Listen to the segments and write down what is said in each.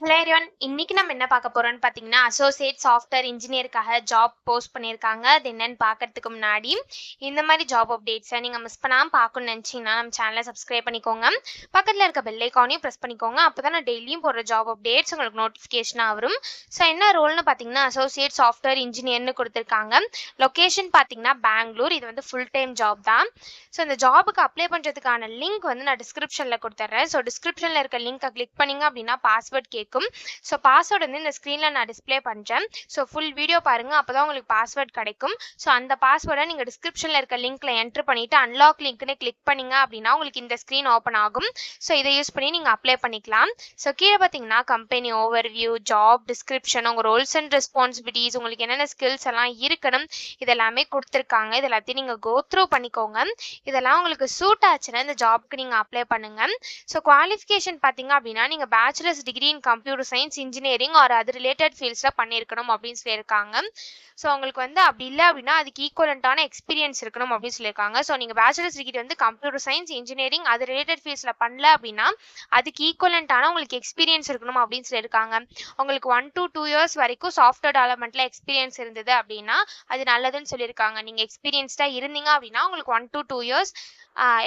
Hello everyone. இன்னைக்கு நம்ம என்ன பார்க்க போறோம்னு பார்த்தீங்கன்னா, அசோசியேட் சாஃப்ட்வேர் இன்ஜினியருக்காக ஜாப் போஸ்ட் பண்ணியிருக்காங்க. அது என்னன்னு பார்க்கறதுக்கு முன்னாடி, இந்த மாதிரி ஜாப் அப்டேட்ஸை நீங்கள் மிஸ் பண்ணாமல் பார்க்கணும்னு நினச்சிங்கன்னா நம்ம சேனலை சப்ஸ்கிரைப் பண்ணிக்கோங்க. பக்கத்தில் இருக்க பெல் ஐக்கானையும் ப்ரெஸ் பண்ணிக்கோங்க. அப்போ தான் நான் டெய்லியும் போடுற ஜாப் அப்டேட்ஸ் உங்களுக்கு நோட்டிஃபிகேஷனாக வரும். ஸோ என்ன ரோல்னு பார்த்தீங்கன்னா, அசோசியேட் சாஃப்ட்வேர் இன்ஜினியர்னு கொடுத்துருக்காங்க. லொக்கேஷன் பார்த்தீங்கன்னா பெங்களூர். இது வந்து ஃபுல் டைம் ஜாப் தான். ஸோ இந்த ஜாபுக்கு அப்ளை பண்ணுறதுக்கான லிங்க் வந்து நான் டிஸ்கிரிப்ஷனில் கொடுத்துட்றேன். ஸோ டிஸ்கிரிப்ஷனில் இருக்க லிங்கை கிளிக் பண்ணிங்க அப்படின்னா பாஸ்வேர்ட் கேட்கும். ஸோ பாஸ்வேர்டு வந்து இந்த ஸ்க்ரீனில் நான் டிஸ்பிளே பண்ணுறேன். ஸோ ஃபுல் வீடியோ பாருங்கள், அப்போ தான் உங்களுக்கு பாஸ்வேர்ட் கிடைக்கும். ஸோ அந்த பாஸ்வேர்டை நீங்கள் டிஸ்கிரிப்ஷனில் இருக்க லிங்க்ல என்ட்ரு பண்ணிவிட்டு அன்லாக் லிங்க்னு கிளிக் பண்ணிங்க அப்படின்னா உங்களுக்கு இந்த ஸ்க்ரீன் ஓப்பன் ஆகும். ஸோ இதை யூஸ் பண்ணி நீங்கள் அப்ளை பண்ணிக்கலாம். ஸோ கீழே பார்த்தீங்கன்னா கம்பெனி ஓவர்வியூ, ஜாப் டிஸ்கிரிப்ஷன், உங்கள் ரோல்ஸ் அண்ட் ரெஸ்பான்சிபிலிட்டிஸ், உங்களுக்கு என்னென்ன ஸ்கில்ஸ் எல்லாம் இருக்கணும் இதெல்லாமே கொடுத்துருக்காங்க. இது எல்லாத்தையும் நீங்கள் கோ த்ரூ பண்ணிக்கோங்க. இதெல்லாம் உங்களுக்கு சூட் ஆச்சுன்னா இந்த ஜாப்க்கு நீங்கள் அப்ளை பண்ணுங்க. ஸோ குவாலிஃபிகேஷன் பார்த்தீங்க அப்படின்னா நீங்கள் bachelors degree in computer science, engineering or அது ரிலேட்டட் ஃபீல்ட்ஸில் பண்ணியிருக்கணும் அப்படின்னு சொல்லியிருக்காங்க. ஸோ உங்களுக்கு வந்து அப்படி இல்லை அப்படின்னா அதுக்கு ஈக்குவலண்ட்டான எக்ஸ்பீரியன்ஸ் இருக்கணும் அப்படின்னு சொல்லியிருக்காங்க. ஸோ நீங்கள் பேச்சுலர்ஸ் டிகிரி வந்து கம்ப்யூட்டர் சயின்ஸ், இன்ஜினியரிங் அது ரிலேட்டட் ஃபீல்ட்ஸில் பண்ணல அப்படின்னா அதுக்கு ஈக்குவலண்ட்டான உங்களுக்கு எக்ஸ்பீரியன்ஸ் இருக்கணும் அப்படின்னு சொல்லியிருக்காங்க. உங்களுக்கு 1 to 2 இயர்ஸ் வரைக்கும் சாஃப்ட்வேர் டெவலப்மெண்ட்டில் எக்ஸ்பீரியன்ஸ் இருந்தது அப்படின்னா அது நல்லதுன்னு சொல்லியிருக்காங்க. நீங்கள் எக்ஸ்பீரியன்ஸ்டாக இருந்தீங்க அப்படின்னா உங்களுக்கு 1 to 2 இயர்ஸ்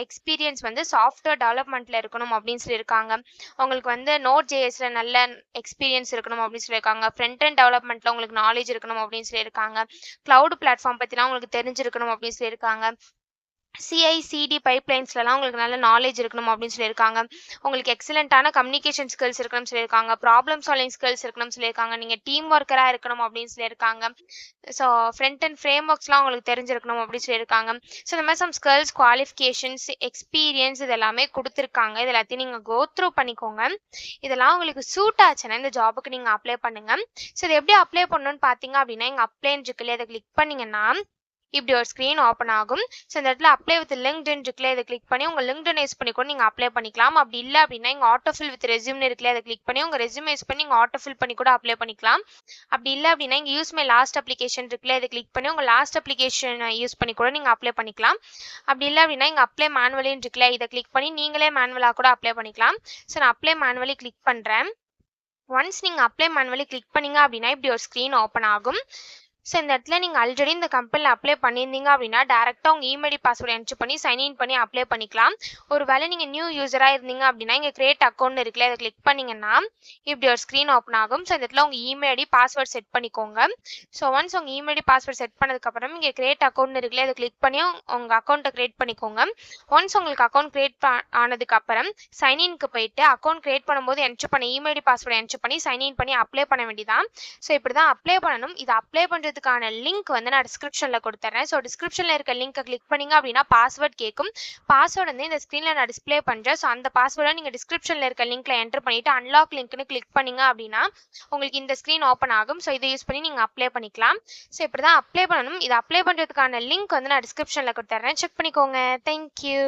எக்ஸ்பீரியன்ஸ் வந்து சாஃப்ட்வேர் டெவலப்மெண்ட்டில் இருக்கணும் அப்படின்னு சொல்லியிருக்காங்க. உங்களுக்கு வந்து நோட் ஜேஎஸில் நல்ல எக்ஸ்பீரியன்ஸ் இருக்கணும் அப்படின்னு சொல்லியிருக்காங்க. ஃப்ரண்ட் அண்ட் டெவலப்மெண்ட்டில் உங்களுக்கு நாலேஜ் இருக்கணும் அப்படின்னு சொல்லியிருக்காங்க. க்ளவுட் பிளாட்ஃபார்ம் பற்றிலாம் உங்களுக்கு தெரிஞ்சிருக்கணும் அப்படின்னு சொல்லியிருக்காங்க. சிஐசிடி பைப்லைன்ஸ்லாம் உங்களுக்கு நல்ல நாலேஜ் இருக்கணும் அப்படின்னு சொல்லியிருக்காங்க. உங்களுக்கு எக்ஸலண்ட்டான கம்யூனிகேஷன் ஸ்கில்ஸ் இருக்கணும்னு சொல்லியிருக்காங்க. ப்ராப்ளம் சால்விங் ஸ்கில்ஸ் இருக்கணும்னு சொல்லியிருக்காங்க. நீங்கள் டீம் ஒர்க்கராக இருக்கணும் அப்படின்னு சொல்லியிருக்காங்க. ஸோ ஃப்ரண்ட் அண்ட் ஃப்ரேம் ஒர்க்ஸ்லாம் உங்களுக்கு தெரிஞ்சிருக்கணும் அப்படின்னு சொல்லியிருக்காங்க. ஸோ இந்த மாதிரி சம் ஸ்கில்ஸ், குவாலிஃபிகேஷன்ஸ், எக்ஸ்பீரியன்ஸ் இது எல்லாமே கொடுத்துருக்காங்க. இது எல்லாத்தையும் நீங்கள் கோ த்ரூ பண்ணிக்கோங்க. இதெல்லாம் உங்களுக்கு சூட் ஆச்சுன்னா இந்த ஜாபுக்கு நீங்கள் அப்ளை பண்ணுங்க. ஸோ இது எப்படி அப்ளை பண்ணணும்னு பார்த்தீங்க அப்படின்னா இங்கே அப்ளைன்னு இருக்குல்ல, அதை கிளிக் பண்ணிங்கன்னா இப்படி ஒரு ஸ்க்ரீன் ஓப்பன் ஆகும். ஸோ இந்த இடத்துல அப்ளை வித் லிங்க்டின் இருக்குல்ல, இதை கிளிக் பண்ணி உங்கள் லிங்க்டின் யூஸ் பண்ணி கூட நீங்கள் அப்ளை பண்ணிக்கலாம். அப்படி இல்லை அப்படின்னா இங்கே ஆட்டோஃபில் வித் ரெஸ்யூம்னு இருக்குல்ல, அதை கிளிக் பண்ணி உங்கள் ரெஸ்யூம் யூஸ் பண்ணி நீங்கள் ஆட்டோஃபில் பண்ணி கூட அப்ளை பண்ணிக்கலாம். அப்படி இல்லை அப்படின்னா இங்கே யூஸ் மை லாஸ்ட் அப்ளிகேஷன் இருக்குல்ல, இதை கிளிக் பண்ணி உங்கள் லாஸ்ட் அப்ளிகேஷன் யூஸ் பண்ணி கூட நீங்கள் அப்ளை பண்ணிக்கலாம். அப்படி இல்லை அப்படின்னா இங்கே அப்ளை மேனுவலின்னு இருக்குல்ல, இதை கிளிக் பண்ணி நீங்களே மேனுவலாக கூட அப்ளை பண்ணிக்கலாம். ஸோ நான் அப்ளை மேனுவலி கிளிக் பண்ணுறேன். ஒன்ஸ் நீங்கள் அப்ளை மேனுவலி கிளிக் பண்ணீங்க அப்படின்னா இப்படி ஒரு ஸ்க்ரீன் ஓப்பன் ஆகும். ஸோ இந்த இடத்துல நீங்கள் ஆல்ரெடி இந்த கம்பெனியில் அப்ளை பண்ணியிருந்தீங்க அப்படின்னா டேரெக்டாக உங்கள் இமெயில் பாஸ்வேர்டு என்ட்ரு பண்ணி சைன்இன் பண்ணி அப்ளை பண்ணிக்கலாம். ஒரு வேளை நீங்கள் நியூ யூஸராக இருந்தீங்க அப்படின்னா இங்கே கிரியேட் அக்கௌண்ட் இருக்குல்ல, அதை கிளிக் பண்ணிங்கன்னா இப்படி ஒரு ஸ்க்ரீன் ஓப்பன் ஆகும். ஸோ இந்த இடத்துல உங்கள் இமெயில் பாஸ்வேர்ட் செட் பண்ணிக்கோங்க. ஸோ ஒன்ஸ் உங்கள் இமெயில் பாஸ்வேர்ட் செட் பண்ணதுக்கப்புறம் இங்கே கிரியேட் அக்கௌண்ட் இருக்குல்ல, அதை கிளிக் பண்ணி உங்கள் அக்கௌண்ட்டை கிரியேட் பண்ணிக்கோங்க. ஒன்ஸ் உங்களுக்கு அக்கௌண்ட் கிரியேட் ஆனதுக்கப்புறம் சைன்இன்க்கு போயிட்டு அக்கௌண்ட் கிரியேட் பண்ணும்போது என்ட்ரு பண்ண இமெயில் பாஸ்வேர்டு என்ட்ரு பண்ணி சைன்இன் பண்ணி அப்ளை பண்ண வேண்டியதான். ஸோ இப்படி தான் அப்ளை பண்ணணும். இது அப்ளை பண்ணுறதுக்கான லிங்க் வந்து நான் டிஸ்கிரிப்ஷனில் கொடுத்துறேன். ஸோ டிஸ்கிரிப்ஷனில் இருக்க லிங்கை கிளிக் பண்ணிங்க அப்படின்னா பாஸ்வேர்ட் கேட்கும். பாஸ்வேர்டு வந்து இந்த ஸ்க்ரீனில் நான் டிஸ்பிளே பண்ணுறேன். ஸோ அந்த பாஸ்வேர்டை நீங்கள் டிஸ்கிரிப்ஷனில் இருக்க லிங்க்ல என்டர் பண்ணிவிட்டு அன்லாக் லிங்க்னு கிளிக் பண்ணிங்க அப்படின்னா உங்களுக்கு இந்த ஸ்க்ரீன் ஓப்பன் ஆகும். ஸோ இதை யூஸ் பண்ணி நீங்கள் அப்ளை பண்ணிக்கலாம். ஸோ இப்படி தான் அப்ளை பண்ணணும். இது அப்ளை பண்ணுறதுக்கான லிங்க் வந்து நான் டிஸ்கிரிப்ஷனில் கொடுத்துறேன். செக் பண்ணிக்கோங்க. தேங்க்யூ.